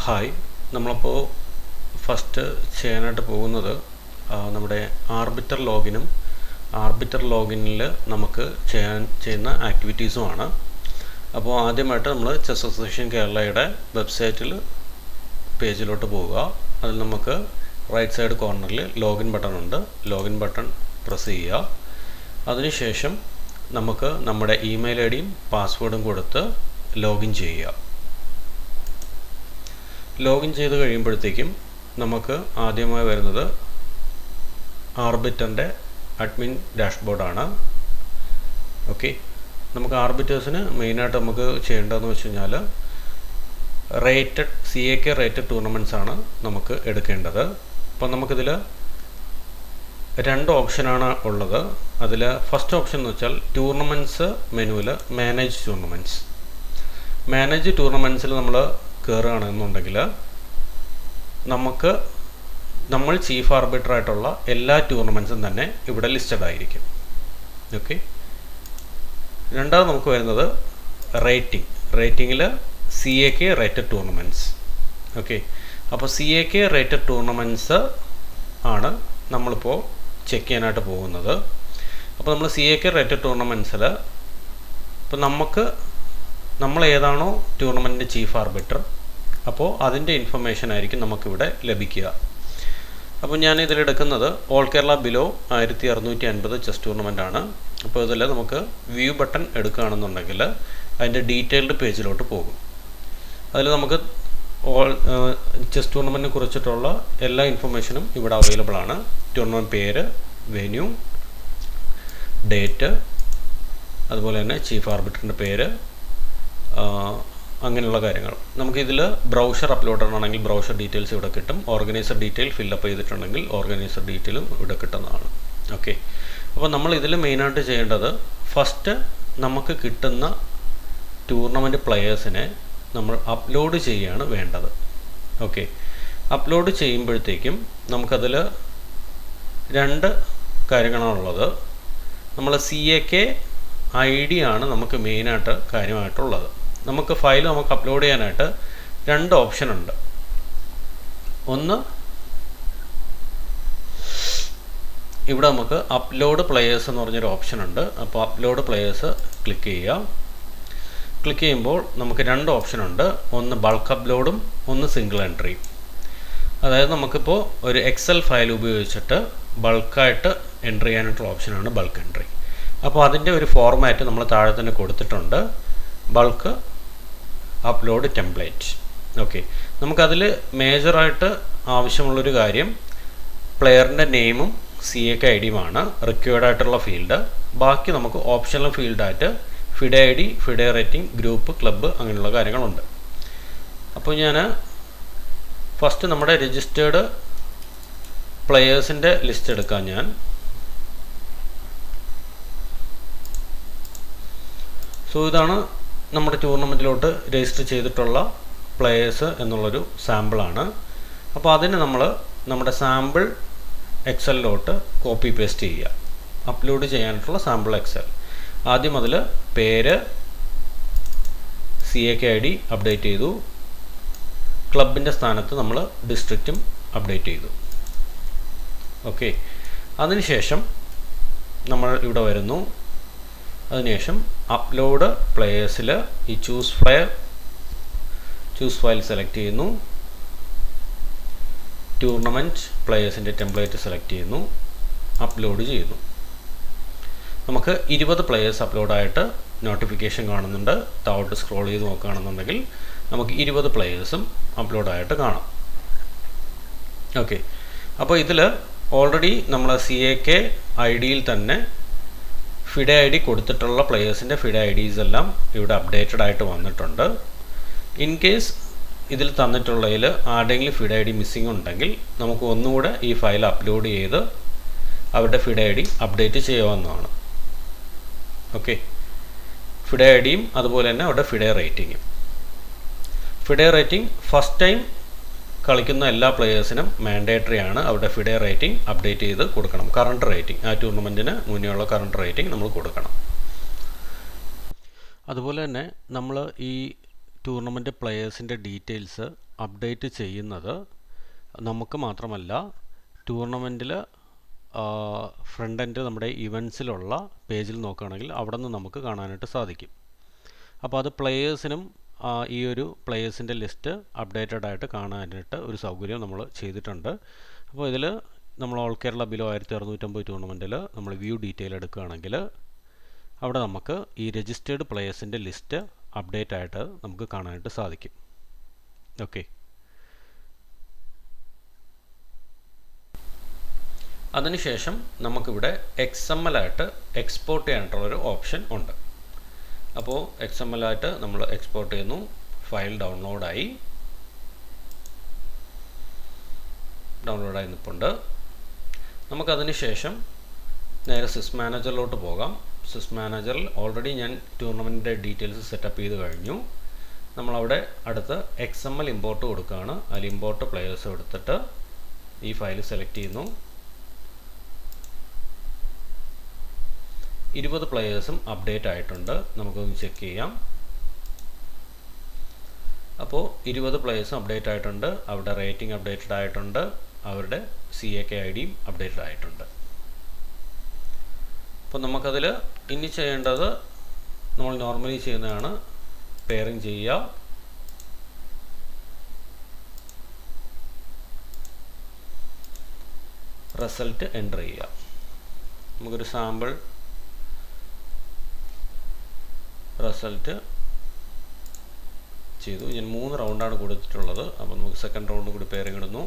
Hi, നമ്മളപ്പോൾ first ചെയ്യാനായിട്ട് പോകുന്നത് നമ്മുടെ ആർബിറ്റർ ലോഗിനിൽ നമുക്ക് ചെയ്യുന്ന ആക്ടിവിറ്റീസുമാണ്. അപ്പോൾ ആദ്യമായിട്ട് നമ്മൾ ചെസ് അസോസിയേഷൻ കേരളയുടെ വെബ്സൈറ്റിൽ പേജിലോട്ട് പോവുക. അതിൽ നമുക്ക് റൈറ്റ് സൈഡ് കോർണറിൽ ലോഗിൻ ബട്ടൺ ഉണ്ട്. ലോഗിൻ ബട്ടൺ പ്രസ് ചെയ്യുക. അതിനുശേഷം നമുക്ക് നമ്മുടെ ഇമെയിൽ ഐ ഡിയും പാസ്വേഡും കൊടുത്ത് ലോഗിൻ ചെയ്യുക. ലോഗിൻ ചെയ്ത് കഴിയുമ്പോഴത്തേക്കും നമുക്ക് ആദ്യമായി വരുന്നത് ആർബിറ്ററിൻ്റെ അഡ്മിൻ ഡാഷ്ബോർഡാണ്. ഓക്കെ, നമുക്ക് ആർബിറ്റേഴ്സിന് മെയിനായിട്ട് നമുക്ക് ചെയ്യേണ്ടതെന്ന് വെച്ച് കഴിഞ്ഞാൽ CAK റേറ്റഡ് ടൂർണമെൻറ്റ്സ് ആണ് നമുക്ക് എടുക്കേണ്ടത്. അപ്പം നമുക്കിതിൽ രണ്ട് ഓപ്ഷനാണ് ഉള്ളത്. അതിൽ ഫസ്റ്റ് ഓപ്ഷൻ എന്ന് വെച്ചാൽ ടൂർണമെൻറ്റ്സ് മെനുവിൽ മാനേജ് ടൂർണമെൻറ്റ്സിൽ നമ്മൾ കയറുകയാണെന്നുണ്ടെങ്കിൽ നമ്മൾ ചീഫ് ആർബിറ്റർ ആയിട്ടുള്ള എല്ലാ ടൂർണമെൻറ്റ്സും തന്നെ ഇവിടെ ലിസ്റ്റഡ് ആയിരിക്കും. ഓക്കെ, രണ്ടാമത് നമുക്ക് വരുന്നത് റേറ്റിങ്ങിൽ CAK റേറ്റഡ് ടൂർണമെൻറ്റ്സ്. ഓക്കെ, അപ്പോൾ CAK റേറ്റഡ് ടൂർണമെൻറ്റ്സ് ആണ് നമ്മളിപ്പോൾ ചെക്ക് ചെയ്യാനായിട്ട് പോകുന്നത്. അപ്പോൾ നമ്മൾ CAK റേറ്റഡ് ടൂർണമെൻറ്റ്സിൽ ഇപ്പോൾ നമ്മൾ ഏതാണോ ടൂർണമെൻറ്റിൻ്റെ ചീഫ് ആർബിറ്റർ, അപ്പോൾ അതിൻ്റെ ഇൻഫർമേഷൻ ആയിരിക്കും നമുക്കിവിടെ ലഭിക്കുക. അപ്പോൾ ഞാൻ ഇതിലെടുക്കുന്നത് all Kerala below 1650 chess tournament ആണ്. അപ്പോൾ ഇതിൽ നമുക്ക് വ്യൂ ബട്ടൺ എടുക്കുകയാണെന്നുണ്ടെങ്കിൽ അതിൻ്റെ ഡീറ്റെയിൽഡ് പേജിലോട്ട് പോകും. അതിൽ നമുക്ക് ചെസ് ടൂർണമെൻറ്റിനെ കുറിച്ചിട്ടുള്ള എല്ലാ ഇൻഫർമേഷനും ഇവിടെ അവൈലബിൾ ആണ്. ടൂർണമെൻറ്റ് പേര്, വെന്യൂ, ഡേറ്റ്, അതുപോലെ തന്നെ ചീഫ് ആർബിറ്ററിൻ്റെ പേര്, അങ്ങനെയുള്ള കാര്യങ്ങൾ. നമുക്കിതിൽ ബ്രൗഷർ അപ്ലോഡ് ആണെങ്കിൽ ബ്രൗഷർ ഡീറ്റെയിൽസ് ഇവിടെ കിട്ടും. ഓർഗനൈസർ ഡീറ്റെയിൽ ഫില്ലപ്പ് ചെയ്തിട്ടുണ്ടെങ്കിൽ ഓർഗനൈസർ ഡീറ്റെയിലും ഇവിടെ കിട്ടുന്നതാണ്. ഓക്കെ, അപ്പോൾ നമ്മൾ ഇതിൽ മെയിനായിട്ട് ചെയ്യേണ്ടത് ഫസ്റ്റ് നമുക്ക് കിട്ടുന്ന ടൂർണമെൻറ്റ് പ്ലെയേഴ്സിനെ നമ്മൾ അപ്ലോഡ് ചെയ്യുകയാണ് വേണ്ടത്. ഓക്കെ, അപ്ലോഡ് ചെയ്യുമ്പോഴത്തേക്കും നമുക്കതിൽ രണ്ട് കാര്യങ്ങളാണുള്ളത്. നമ്മൾ CAK ID ആണ് നമുക്ക് മെയിനായിട്ട് കാര്യമായിട്ടുള്ളത്. നമുക്ക് ഫയൽ നമുക്ക് അപ്ലോഡ് ചെയ്യാനായിട്ട് രണ്ട് ഓപ്ഷൻ ഉണ്ട്. ഒന്ന്, ഇവിടെ നമുക്ക് അപ്ലോഡ് പ്ലെയേഴ്സ് എന്ന് പറഞ്ഞൊരു ഓപ്ഷൻ ഉണ്ട്. അപ്പോൾ അപ്ലോഡ് പ്ലെയേഴ്സ് ക്ലിക്ക് ചെയ്യുക. ക്ലിക്ക് ചെയ്യുമ്പോൾ നമുക്ക് രണ്ട് ഓപ്ഷൻ ഉണ്ട്. ഒന്ന് ബൾക്ക് അപ്ലോഡും ഒന്ന് സിംഗിൾ എൻട്രിയും. അതായത് നമുക്കിപ്പോൾ ഒരു Excel ഫയൽ ഉപയോഗിച്ചിട്ട് ബൾക്കായിട്ട് എൻട്രി ചെയ്യാനായിട്ടുള്ള ഓപ്ഷനാണ് ബൾക്ക് എൻട്രി. അപ്പോൾ അതിൻ്റെ ഒരു ഫോർമാറ്റ് നമ്മൾ താഴെ തന്നെ കൊടുത്തിട്ടുണ്ട്, ബൾക്ക് അപ്ലോഡ് ടെംപ്ലേറ്റ്. ഓക്കെ, നമുക്കതിൽ മേജറായിട്ട് ആവശ്യമുള്ളൊരു കാര്യം പ്ലെയറിൻ്റെ നെയിമും CAK IDയുമാണ് റിക്വയർഡ് ആയിട്ടുള്ള ഫീൽഡ്. ബാക്കി നമുക്ക് ഓപ്ഷണൽ ഫീൽഡായിട്ട് FIDE ID, FIDE rating, group, club അങ്ങനെയുള്ള കാര്യങ്ങളുണ്ട്. അപ്പോൾ ഞാൻ ഫസ്റ്റ് നമ്മുടെ രജിസ്റ്റേർഡ് പ്ലെയേഴ്സിൻ്റെ ലിസ്റ്റ് എടുക്കാം. ഞാൻ ഇതാണ് നമ്മുടെ ടൂർണമെൻറ്റിലോട്ട് രജിസ്റ്റർ ചെയ്തിട്ടുള്ള പ്ലെയേഴ്സ് എന്നുള്ളൊരു സാമ്പിളാണ്. അപ്പോൾ അതിന് നമ്മുടെ സാമ്പിൾ എക്സലിലോട്ട് കോപ്പി പേസ്റ്റ് ചെയ്യുക. അപ്ലോഡ് ചെയ്യാനായിട്ടുള്ള സാമ്പിൾ എക്സൽ. ആദ്യം അതിൽ പേര്, CAK ID അപ്ഡേറ്റ് ചെയ്തു. ക്ലബിൻ്റെ സ്ഥാനത്ത് നമ്മൾ ഡിസ്ട്രിക്റ്റും അപ്ഡേറ്റ് ചെയ്തു. ഓക്കെ, അതിനുശേഷം നമ്മൾ ഇവിടെ വരുന്നു. അതിനുശേഷം അപ്ലോഡ് പ്ലെയേഴ്സിൽ ഈ ചൂസ് ഫയൽ സെലക്ട് ചെയ്യുന്നു. ടൂർണമെൻറ്റ് പ്ലെയേഴ്സിൻ്റെ ടെംപ്ലേറ്റ് സെലക്ട് ചെയ്യുന്നു. അപ്ലോഡ് ചെയ്യുന്നു. നമുക്ക് 20 പ്ലെയേഴ്സ് അപ്ലോഡായിട്ട് നോട്ടിഫിക്കേഷൻ കാണുന്നുണ്ട്. താഴോട്ട് സ്ക്രോൾ ചെയ്ത് നോക്കുകയാണെന്നുണ്ടെങ്കിൽ നമുക്ക് 20 പ്ലെയേഴ്സും അപ്ലോഡായിട്ട് കാണാം. ഓക്കെ, അപ്പോൾ ഇതിൽ ഓൾറെഡി നമ്മൾ CAK IDയിൽ തന്നെ FIDE ID കൊടുത്തിട്ടുള്ള പ്ലെയേഴ്സിൻ്റെ FIDE IDs എല്ലാം ഇവിടെ അപ്ഡേറ്റഡ് ആയിട്ട് വന്നിട്ടുണ്ട്. ഇൻ കേസ് ഇതിൽ തന്നിട്ടുള്ളതിൽ ആരുടെയെങ്കിലും FIDE ID മിസ്സിംഗ് ഉണ്ടെങ്കിൽ നമുക്ക് ഒന്നുകൂടെ ഈ ഫയൽ അപ്ലോഡ് ചെയ്ത് അവരുടെ FIDE ID അപ്ഡേറ്റ് ചെയ്യാവുന്നതാണ്. ഓക്കെ, FIDE IDയും അതുപോലെ തന്നെ അവരുടെ FIDE റേറ്റിംഗും. FIDE റേറ്റിംഗ് ഫസ്റ്റ് ടൈം കളിക്കുന്ന എല്ലാ പ്ലെയേഴ്സിനും മാൻഡേറ്ററി ആണ്. അവരുടെ FIDE റേറ്റിംഗ് അപ്ഡേറ്റ് ചെയ്ത് കൊടുക്കണം. കറണ്ട് റേറ്റിംഗ്, ആ ടൂർണമെൻറ്റിന് മുന്നേയുള്ള കറണ്ട് റേറ്റിംഗ് നമ്മൾ കൊടുക്കണം. അതുപോലെ തന്നെ നമ്മൾ ഈ ടൂർണമെൻറ്റ് പ്ലെയേഴ്സിൻ്റെ ഡീറ്റെയിൽസ് അപ്ഡേറ്റ് ചെയ്യുന്നത് നമുക്ക് മാത്രമല്ല, ടൂർണമെൻറ്റിൽ ഫ്രണ്ട് എൻഡ് നമ്മുടെ ഇവൻറ്റ്സിലുള്ള പേജിൽ നോക്കുകയാണെങ്കിൽ അവിടെ നിന്ന് നമുക്ക് കാണാനായിട്ട് സാധിക്കും. അപ്പോൾ അത് പ്ലെയേഴ്സിനും ഈ ഒരു പ്ലെയേഴ്സിൻ്റെ ലിസ്റ്റ് അപ്ഡേറ്റഡ് ആയിട്ട് കാണാനായിട്ട് ഒരു സൗകര്യം നമ്മൾ ചെയ്തിട്ടുണ്ട്. അപ്പോൾ ഇതിൽ നമ്മൾ ഓൾ കേരള ബിലോ 1650 ടൂർണമെൻറ്റിൽ നമ്മൾ വ്യൂ ഡീറ്റെയിൽ എടുക്കുകയാണെങ്കിൽ അവിടെ നമുക്ക് ഈ രജിസ്റ്റേർഡ് പ്ലെയേഴ്സിൻ്റെ ലിസ്റ്റ് അപ്ഡേറ്റ് ആയിട്ട് നമുക്ക് കാണാനായിട്ട് സാധിക്കും. ഓക്കെ, അതിനുശേഷം നമുക്കിവിടെ XML ആയിട്ട് എക്സ്പോർട്ട് ചെയ്യാനായിട്ടുള്ളൊരു ഓപ്ഷൻ ഉണ്ട്. അപ്പോൾ XML ആയിട്ട് നമ്മൾ എക്സ്പോർട്ട് ചെയ്യുന്നു. ഫയൽ ഡൗൺലോഡായി നിൽപ്പുണ്ട്. നമുക്കതിന് ശേഷം നേരെ സിസ് മാനേജറിലോട്ട് പോകാം. സിസ് മാനേജറിൽ ഓൾറെഡി ഞാൻ ടൂർണമെൻറ്റിൻ്റെ ഡീറ്റെയിൽസ് സെറ്റപ്പ് ചെയ്ത് കഴിഞ്ഞു. നമ്മളവിടെ അടുത്ത് XML ഇമ്പോർട്ട് കൊടുക്കുകയാണ്. അതിൽ ഇമ്പോർട്ട് പ്ലെയേഴ്സ് എടുത്തിട്ട് ഈ ഫയൽ സെലക്ട് ചെയ്യുന്നു. 20 പ്ലെയേഴ്സും അപ്ഡേറ്റ് ആയിട്ടുണ്ട്. നമുക്കൊന്ന് ചെക്ക് ചെയ്യാം. അപ്പോൾ 20 പ്ലെയേഴ്സും അപ്ഡേറ്റ് ആയിട്ടുണ്ട്. അവരുടെ റേറ്റിംഗ് അപ്ഡേറ്റഡ് ആയിട്ടുണ്ട്. അവരുടെ CAK IDയും അപ്ഡേറ്റഡ് ആയിട്ടുണ്ട്. അപ്പോൾ നമുക്കതിൽ ഇനി ചെയ്യേണ്ടത് നമ്മൾ നോർമലി ചെയ്യുന്നതാണ്. പെയറിങ് ചെയ്യുക. റിസൾട്ട് എൻ്റർ ചെയ്യുക. നമുക്കൊരു സാമ്പിൾ റിസൾട്ട് ചെയ്തു. ഞാൻ 3 റൗണ്ടാണ് കൊടുത്തിട്ടുള്ളത്. അപ്പോൾ നമുക്ക് സെക്കൻഡ് റൗണ്ട് കൂടി പെയറിങ് ഇടുന്നു.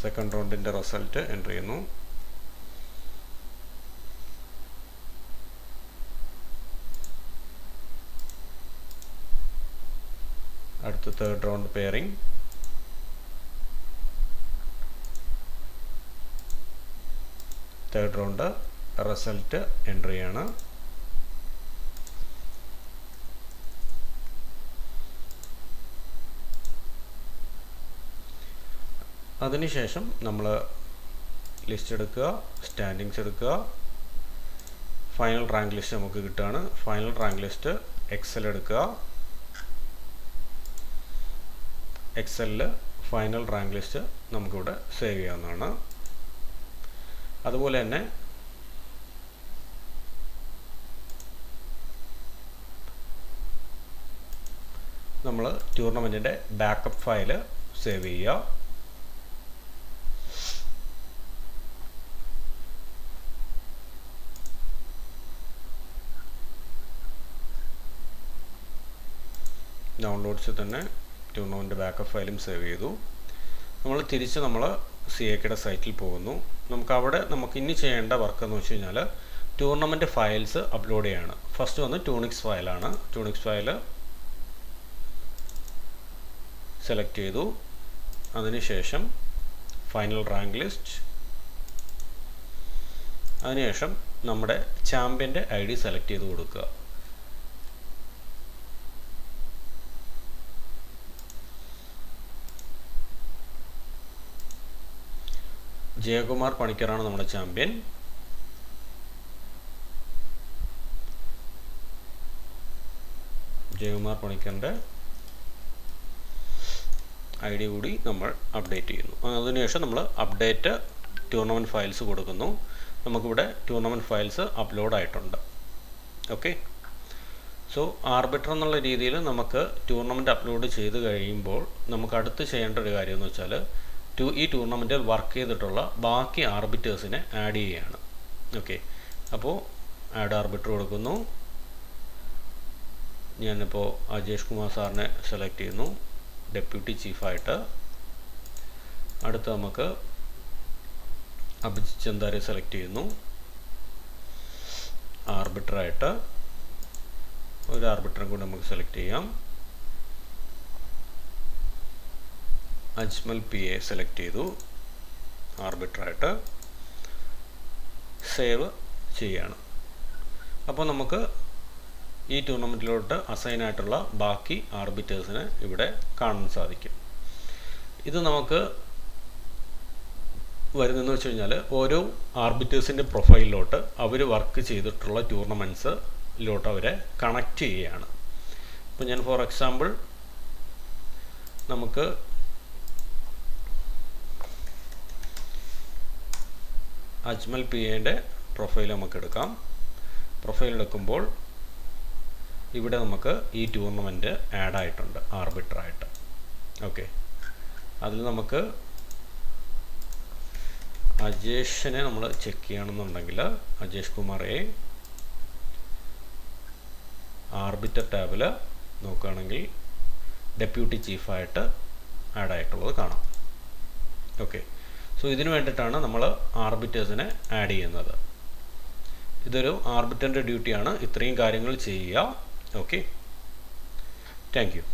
സെക്കൻഡ് റൗണ്ടിൻ്റെ റിസൾട്ട് എൻ്റർ ചെയ്യുന്നു. അടുത്ത third round pairing. Third round result enter ചെയ്യാണ്. അതിനുശേഷം നമ്മൾ ലിസ്റ്റ് എടുക്കുക, സ്റ്റാൻഡിങ്സ് എടുക്കുക. ഫൈനൽ റാങ്ക് ലിസ്റ്റ് നമുക്ക് കിട്ടുകയാണ്. ഫൈനൽ റാങ്ക് ലിസ്റ്റ് എക്സൽ എടുക്കുക. എക്സലിൽ ഫൈനൽ റാങ്ക് ലിസ്റ്റ് നമുക്കിവിടെ സേവ് ചെയ്യാവുന്നതാണ്. അതുപോലെ തന്നെ നമ്മൾ ടൂർണമെൻറ്റിൻ്റെ ബാക്കപ്പ് ഫയൽ സേവ് ചെയ്യുക. ഡൗൺലോഡ്സിൽ തന്നെ ടൂർണമെൻറ്റ് ബാക്കപ്പ് ഫയലും സേവ് ചെയ്തു. നമ്മൾ CAKയുടെ സൈറ്റിൽ പോകുന്നു. നമുക്കവിടെ ഇനി ചെയ്യേണ്ട വർക്ക് എന്ന് വെച്ച് കഴിഞ്ഞാൽ ടൂർണമെൻറ്റ് ഫയൽസ് അപ്ലോഡ് ചെയ്യാണ്. ഫസ്റ്റ് വന്ന് ടൂണിക്സ് ഫയലാണ്. ടൂണിക്സ് ഫയൽ സെലക്ട് ചെയ്തു. അതിനുശേഷം ഫൈനൽ റാങ്ക് ലിസ്റ്റ്. അതിനുശേഷം നമ്മുടെ ചാമ്പ്യൻ്റെ ID സെലക്ട് ചെയ്ത് കൊടുക്കുക. ജയകുമാർ പണിക്കറാണ് നമ്മുടെ ചാമ്പ്യൻ. ജയകുമാർ പണിക്കറിൻ്റെ ID കൂടി നമ്മൾ അപ്ഡേറ്റ് ചെയ്യുന്നു. അതിനുശേഷം നമ്മൾ അപ്ഡേറ്റ് ടൂർണമെൻറ്റ് ഫയൽസ് കൊടുക്കുന്നു. നമുക്കിവിടെ ടൂർണമെൻറ്റ് ഫയൽസ് അപ്ലോഡ് ആയിട്ടുണ്ട്. ഓക്കെ, സോ ആർബിറ്റർ എന്നുള്ള രീതിയിൽ നമുക്ക് ടൂർണമെൻറ്റ് അപ്ലോഡ് ചെയ്ത് കഴിയുമ്പോൾ നമുക്ക് അടുത്ത് ചെയ്യേണ്ട ഒരു കാര്യം എന്ന് വെച്ചാൽ ഈ ടൂർണമെൻറ്റിൽ വർക്ക് ചെയ്തിട്ടുള്ള ബാക്കി ആർബിറ്റേഴ്സിനെ ആഡ് ചെയ്യുകയാണ്. ഓക്കെ, അപ്പോൾ ആഡ് ആർബിറ്റർ കൊടുക്കുന്നു. ഞാനിപ്പോൾ അജേഷ് കുമാർ സാറിനെ സെലക്ട് ചെയ്യുന്നു ഡെപ്യൂട്ടി ചീഫായിട്ട്. അടുത്ത് നമുക്ക് അഭിജിത്ത് ചന്ദാരെ സെലക്ട് ചെയ്യുന്നു ആർബിറ്ററായിട്ട്. ഒരു ആർബിറ്ററും കൂടി നമുക്ക് സെലക്ട് ചെയ്യാം. അജ്മൽ PA സെലക്ട് ചെയ്തു ആർബിറ്ററായിട്ട്. സേവ് ചെയ്യാണ്. അപ്പോൾ നമുക്ക് ഈ ടൂർണമെൻറ്റിലോട്ട് അസൈൻ ആയിട്ടുള്ള ബാക്കി ആർബിറ്റേഴ്സിനെ ഇവിടെ കാണാൻ സാധിക്കും. ഇത് നമുക്ക് വരുന്നതെന്ന് വെച്ച് കഴിഞ്ഞാൽ ഓരോ ആർബിറ്റേഴ്സിൻ്റെ പ്രൊഫൈലിലോട്ട് അവർ വർക്ക് ചെയ്തിട്ടുള്ള ടൂർണമെൻറ്റ്സിലോട്ട് അവരെ കണക്റ്റ് ചെയ്യുകയാണ്. ഇപ്പോൾ ഞാൻ ഫോർ എക്സാമ്പിൾ നമുക്ക് അജ്മൽ പി എയുടെ പ്രൊഫൈൽ നമുക്ക് എടുക്കാം. പ്രൊഫൈൽ എടുക്കുമ്പോൾ ഇവിടെ നമുക്ക് ഈ ടൂർണമെൻറ്റ് ആഡ് ആയിട്ടുണ്ട് ആർബിട്രായിട്ട്. ഓക്കെ, അതിൽ നമുക്ക് അജേഷിനെ നമ്മൾ ചെക്ക് ചെയ്യണമെന്നുണ്ടെങ്കിൽ അജേഷ് കുമാർ എ ആർബിറ്റർ ടാബിൽ നോക്കുകയാണെങ്കിൽ ഡെപ്യൂട്ടി ചീഫായിട്ട് ആഡ് ആയിട്ടുള്ളത് കാണാം. ഓക്കെ, സോ ഇതിന് വേണ്ടിയിട്ടാണ് നമ്മൾ ആർബിറ്റേഴ്സിനെ ആഡ് ചെയ്യുന്നത്. ഇതൊരു ആർബിറ്ററിൻ്റെ ഡ്യൂട്ടിയാണ് ഇത്രയും കാര്യങ്ങൾ ചെയ്യുക. Okay, thank you.